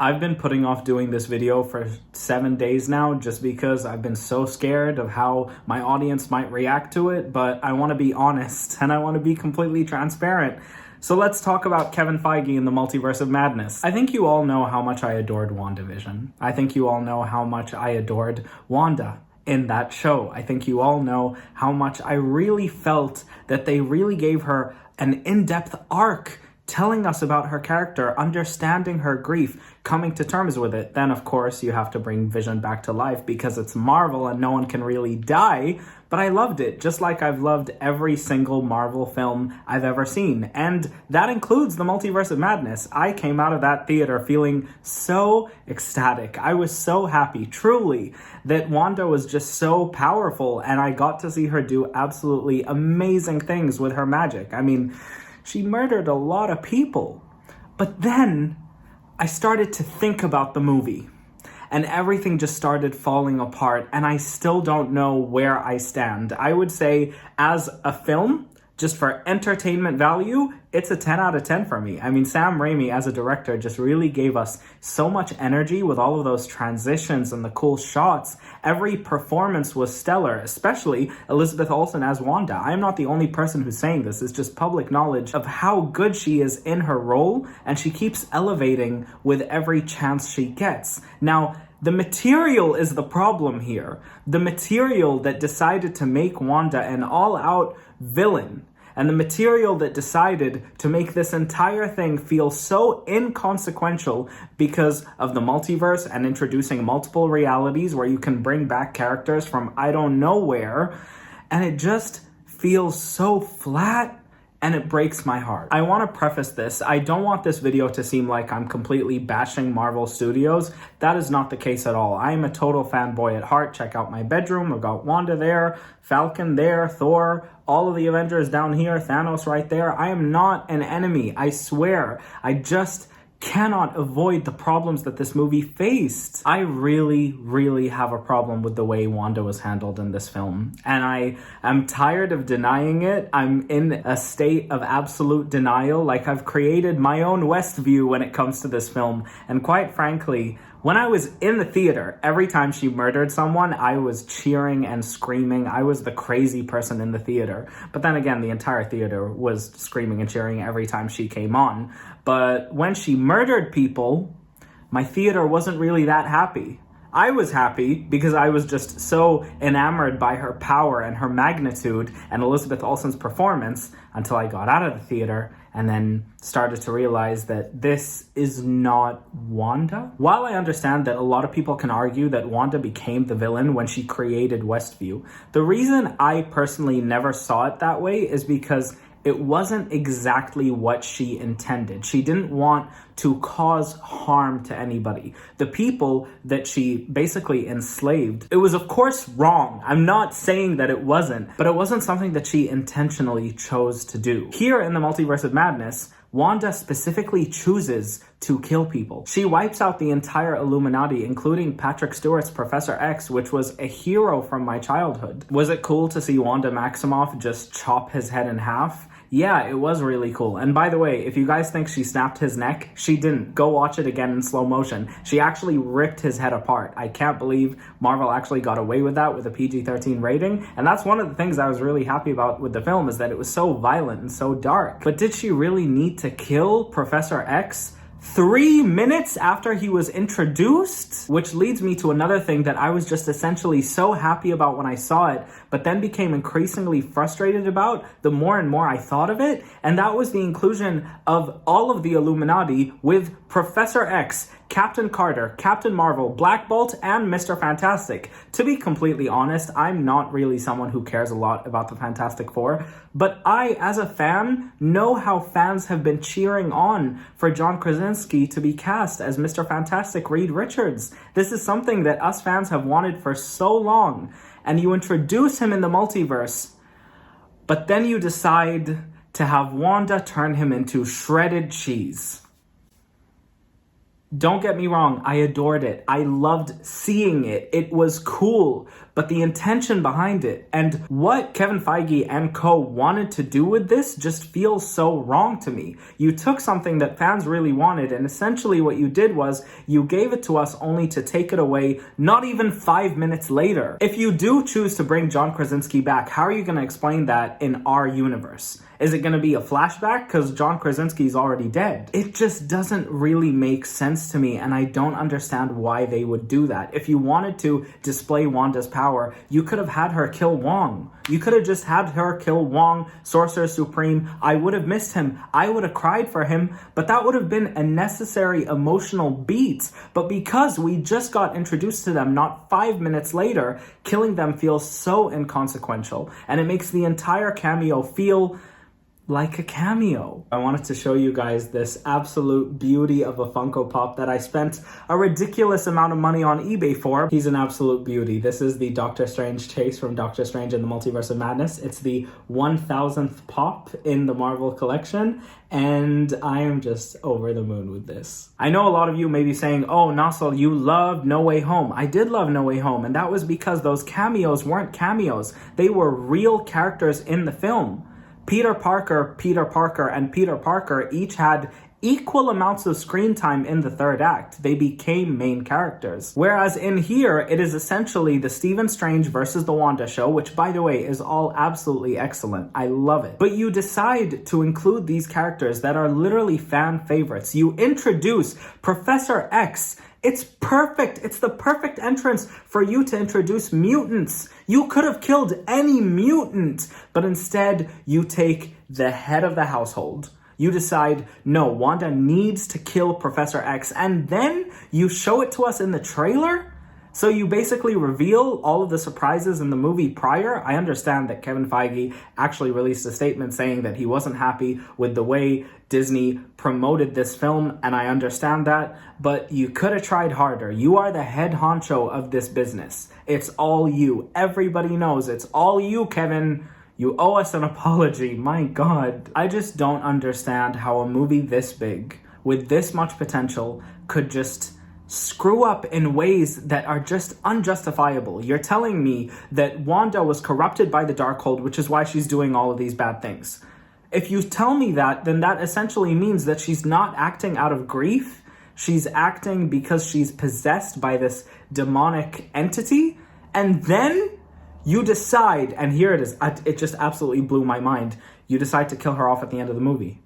I've been putting off doing this video for 7 days now just because I've been so scared of how my audience might react to it, but I want to be honest and I want to be completely transparent. So let's talk about Kevin Feige and the Multiverse of Madness. I think you all know how much I adored WandaVision. I think you all know how much I adored Wanda in that show. I think you all know how much I really felt that they really gave her an in-depth arc, telling us about her character, understanding her grief, coming to terms with it. Then, of course, you have to bring Vision back to life because it's Marvel and no one can really die. But I loved it, just like I've loved every single Marvel film I've ever seen. And that includes the Multiverse of Madness. I came out of that theater feeling so ecstatic. I was so happy, truly, that Wanda was just so powerful and I got to see her do absolutely amazing things with her magic. I mean, she murdered a lot of people. But then I started to think about the movie and everything just started falling apart and I still don't know where I stand. I would say as a film, just for entertainment value, it's a 10 out of 10 for me. I mean, Sam Raimi as a director just really gave us so much energy with all of those transitions and the cool shots. Every performance was stellar, especially Elizabeth Olsen as Wanda. I am not the only person who's saying this. It's just public knowledge of how good she is in her role, and she keeps elevating with every chance she gets. Now, the material is the problem here. The material that decided to make Wanda an all-out villain, and the material that decided to make this entire thing feel so inconsequential because of the multiverse and introducing multiple realities where you can bring back characters from I don't know where, and it just feels so flat. And it breaks my heart. I want to preface this. I don't want this video to seem like I'm completely bashing Marvel Studios. That is not the case at all. I am a total fanboy at heart. Check out my bedroom. I've got Wanda there, Falcon there, Thor, all of the Avengers down here, Thanos right there. I am not an enemy, I swear. I just cannot avoid the problems that this movie faced. I really have a problem with the way Wanda was handled in this film, and I am tired of denying it. I'm in a state of absolute denial, like I've created my own Westview when it comes to this film, and quite frankly, when I was in the theater, every time she murdered someone, I was cheering and screaming. I was the crazy person in the theater. But then again, the entire theater was screaming and cheering every time she came on. But when she murdered people, my theater wasn't really that happy. I was happy because I was just so enamored by her power and her magnitude and Elizabeth Olsen's performance until I got out of the theater and then started to realize that this is not Wanda. While I understand that a lot of people can argue that Wanda became the villain when she created Westview, the reason I personally never saw it that way is because it wasn't exactly what she intended. She didn't want to cause harm to anybody. The people that she basically enslaved, it was of course wrong. I'm not saying that it wasn't, but it wasn't something that she intentionally chose to do. Here in the Multiverse of Madness, Wanda specifically chooses to kill people. She wipes out the entire Illuminati, including Patrick Stewart's Professor X, which was a hero from my childhood. Was it cool to see Wanda Maximoff just chop his head in half? Yeah, it was really cool. And by the way, if you guys think she snapped his neck, she didn't. Go watch it again in slow motion. She actually ripped his head apart. I can't believe Marvel actually got away with that with a PG-13 rating. And that's one of the things I was really happy about with the film, is that it was so violent and so dark. But did she really need to kill Professor X 3 minutes after he was introduced? Which leads me to another thing that I was just essentially so happy about when I saw it, but then became increasingly frustrated about the more and more I thought of it, and that was the inclusion of all of the Illuminati with Professor X, Captain Carter, Captain Marvel, Black Bolt, and Mr. Fantastic. To be completely honest, I'm not really someone who cares a lot about the Fantastic Four, but I, as a fan, know how fans have been cheering on for John Krasinski to be cast as Mr. Fantastic Reed Richards. This is something that us fans have wanted for so long, and you introduce him in the multiverse, but then you decide to have Wanda turn him into shredded cheese. Don't get me wrong, I adored it. I loved seeing it. It was cool. But the intention behind it and what Kevin Feige and co wanted to do with this just feels so wrong to me. You took something that fans really wanted, and essentially what you did was you gave it to us only to take it away not even 5 minutes later. If you do choose to bring John Krasinski back, how are you going to explain that in our universe? Is it going to be a flashback because John Krasinski is already dead? It just doesn't really make sense to me, and I don't understand why they would do that. If you wanted to display Wanda's power, you could have had her kill Wong. You could have just had her kill Wong, Sorcerer Supreme. I would have missed him. I would have cried for him, but that would have been a necessary emotional beat. But because we just got introduced to them not 5 minutes later, killing them feels so inconsequential, and it makes the entire cameo feel like a cameo. I wanted to show you guys this absolute beauty of a Funko Pop that I spent a ridiculous amount of money on eBay for. He's an absolute beauty. This is the Doctor Strange chase from Doctor Strange in the Multiverse of Madness. It's the 1000th pop in the Marvel collection, and I am just over the moon with this. I know a lot of you may be saying, oh, Nassal, you loved No Way Home. I did love No Way Home, and that was because those cameos weren't cameos. They were real characters in the film. Peter Parker, and Peter Parker each had equal amounts of screen time in the third act. They became main characters. Whereas in here, it is essentially the Stephen Strange versus the Wanda show, which, by the way, is all absolutely excellent. I love it. But you decide to include these characters that are literally fan favorites. You introduce Professor X. It's perfect. It's the perfect entrance for you to introduce mutants. You could have killed any mutant, but instead you take the head of the household. You decide, no, Wanda needs to kill Professor X, and then you show it to us in the trailer? So you basically reveal all of the surprises in the movie prior. I understand that Kevin Feige actually released a statement saying that he wasn't happy with the way Disney promoted this film, and I understand that, but you could have tried harder. You are the head honcho of this business. It's all you. Everybody knows it's all you, Kevin. You owe us an apology. My God. I just don't understand how a movie this big, with this much potential, could just screw up in ways that are just unjustifiable. You're telling me that Wanda was corrupted by the Darkhold, which is why she's doing all of these bad things. If you tell me that, then that essentially means that she's not acting out of grief. She's acting because she's possessed by this demonic entity. And then you decide, and here it is, it just absolutely blew my mind. You decide to kill her off at the end of the movie.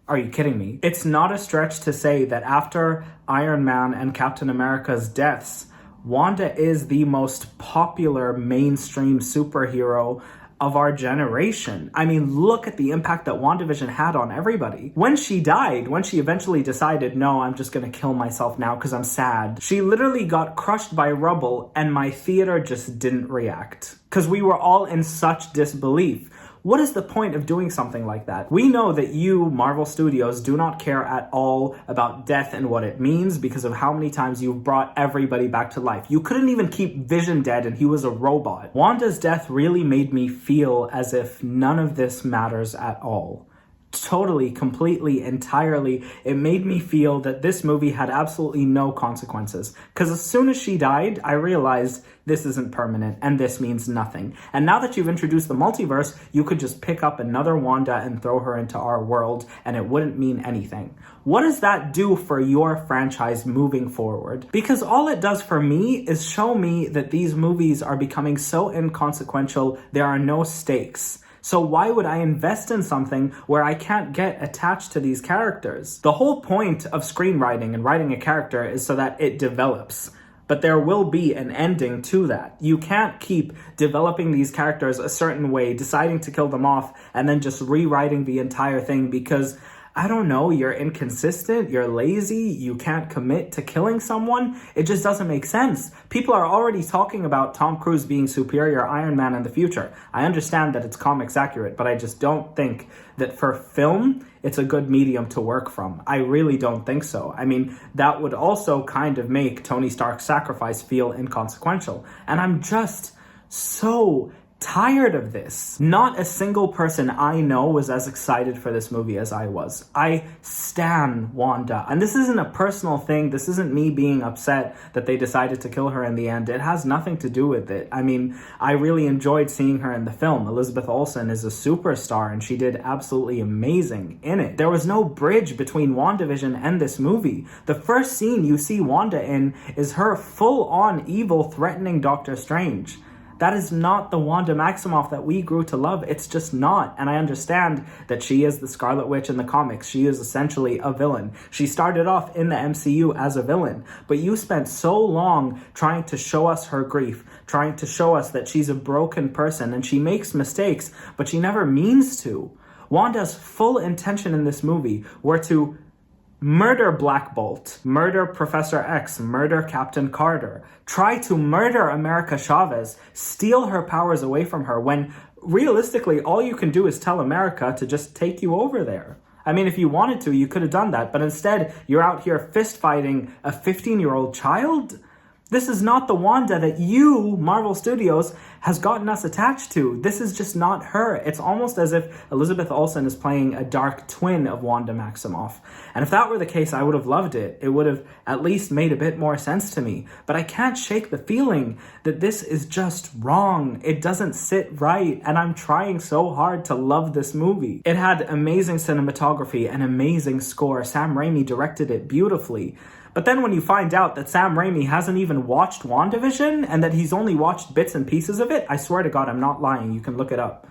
Are you kidding me? It's not a stretch to say that after Iron Man and Captain America's deaths, Wanda is the most popular mainstream superhero of our generation. I mean, look at the impact that WandaVision had on everybody. When she died, when she eventually decided, no, I'm just gonna kill myself now because I'm sad, she literally got crushed by rubble, and my theater just didn't react because we were all in such disbelief. What is the point of doing something like that? We know that you, Marvel Studios, do not care at all about death and what it means because of how many times you've brought everybody back to life. You couldn't even keep Vision dead and he was a robot. Wanda's death really made me feel as if none of this matters at all. Totally, completely, entirely, it made me feel that this movie had absolutely no consequences. Because as soon as she died, I realized this isn't permanent and this means nothing. And now that you've introduced the multiverse, you could just pick up another Wanda and throw her into our world and it wouldn't mean anything. What does that do for your franchise moving forward? Because all it does for me is show me that these movies are becoming so inconsequential, there are no stakes. So why would I invest in something where I can't get attached to these characters? The whole point of screenwriting and writing a character is so that it develops. But there will be an ending to that. You can't keep developing these characters a certain way, deciding to kill them off, and then just rewriting the entire thing because, I don't know, you're inconsistent, you're lazy, you can't commit to killing someone. It just doesn't make sense. People are already talking about Tom Cruise being superior Iron Man in the future. I understand that it's comics accurate, but I just don't think that for film, it's a good medium to work from. I really don't think so. I mean, that would also kind of make Tony Stark's sacrifice feel inconsequential. And I'm just so tired of this. Not a single person I know was as excited for this movie as I was. I stan Wanda. And this isn't a personal thing. This isn't me being upset that they decided to kill her in the end. It has nothing to do with it. I mean, I really enjoyed seeing her in the film. Elizabeth Olsen is a superstar and she did absolutely amazing in it. There was no bridge between WandaVision and this movie. The first scene you see Wanda in is her full-on evil threatening Doctor Strange. That is not the Wanda Maximoff that we grew to love. It's just not. And I understand that she is the Scarlet Witch in the comics. She is essentially a villain. She started off in the MCU as a villain. But you spent so long trying to show us her grief, trying to show us that she's a broken person and she makes mistakes, but she never means to. Wanda's full intention in this movie were to murder Black Bolt, murder Professor X, murder Captain Carter, try to murder America Chavez, steal her powers away from her when realistically all you can do is tell America to just take you over there. I mean, if you wanted to, you could have done that, but instead you're out here fist fighting a 15-year-old child? This is not the Wanda that you, Marvel Studios, has gotten us attached to. This is just not her. It's almost as if Elizabeth Olsen is playing a dark twin of Wanda Maximoff. And if that were the case, I would have loved it. It would have at least made a bit more sense to me. But I can't shake the feeling that this is just wrong. It doesn't sit right. And I'm trying so hard to love this movie. It had amazing cinematography and amazing score. Sam Raimi directed it beautifully. But then when you find out that Sam Raimi hasn't even watched WandaVision and that he's only watched bits and pieces of it, I swear to God, I'm not lying. You can look it up.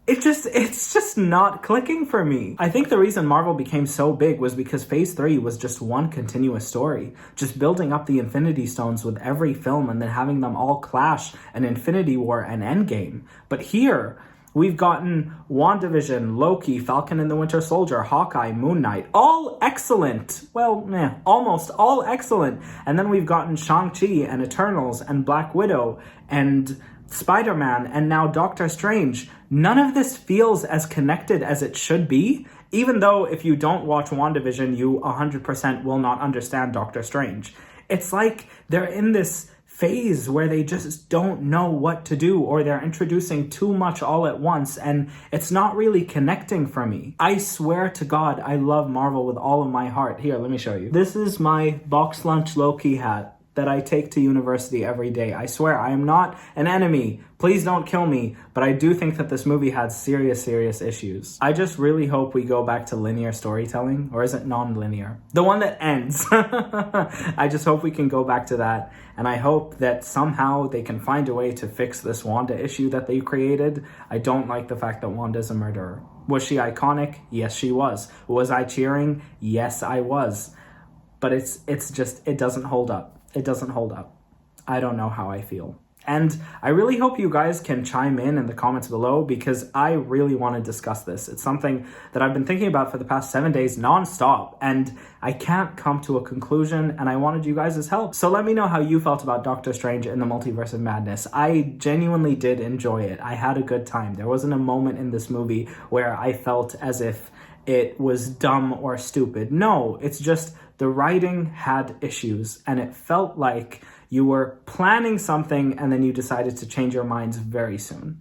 It's just not clicking for me. I think the reason Marvel became so big was because Phase 3 was just one continuous story. Just building up the Infinity Stones with every film and then having them all clash in Infinity War and Endgame. But here, we've gotten WandaVision, Loki, Falcon and the Winter Soldier, Hawkeye, Moon Knight, all excellent. Well, almost all excellent. And then we've gotten Shang-Chi and Eternals and Black Widow and Spider-Man and now Doctor Strange. None of this feels as connected as it should be, even though if you don't watch WandaVision, you 100% will not understand Doctor Strange. It's like they're in this phase where they just don't know what to do, or they're introducing too much all at once and it's not really connecting for me. I swear to God, I love Marvel with all of my heart. Here, let me show you. This is my box lunch Loki hat that I take to university every day. I swear, I am not an enemy. Please don't kill me, but I do think that this movie had serious issues. I just really hope we go back to linear storytelling, or is it non-linear? The one that ends. I just hope we can go back to that, and I hope that somehow they can find a way to fix this Wanda issue that they created. I don't like the fact that Wanda's a murderer. Was she iconic? Yes, she was. Was I cheering? Yes, I was. But it's just, it doesn't hold up. It doesn't hold up. I don't know how I feel. And I really hope you guys can chime in the comments below because I really want to discuss this. It's something that I've been thinking about for the past 7 days nonstop, and I can't come to a conclusion, and I wanted you guys' help. So let me know how you felt about Doctor Strange in the Multiverse of Madness. I genuinely did enjoy it. I had a good time. There wasn't a moment in this movie where I felt as if it was dumb or stupid. No, it's just the writing had issues, and it felt like you were planning something and then you decided to change your minds very soon.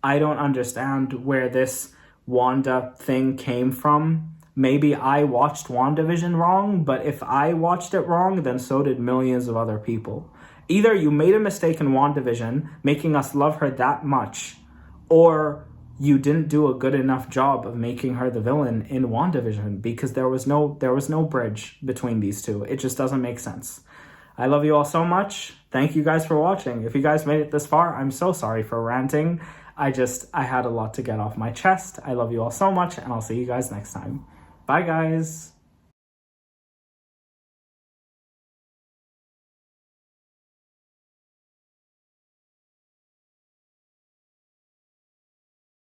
I don't understand where this Wanda thing came from. Maybe I watched WandaVision wrong, but if I watched it wrong, then so did millions of other people. Either you made a mistake in WandaVision, making us love her that much, or you didn't do a good enough job of making her the villain in WandaVision, because there was no bridge between these two. It just doesn't make sense. I love you all so much. Thank you guys for watching. If you guys made it this far, I'm so sorry for ranting. I had a lot to get off my chest. I love you all so much, and I'll see you guys next time. Bye, guys.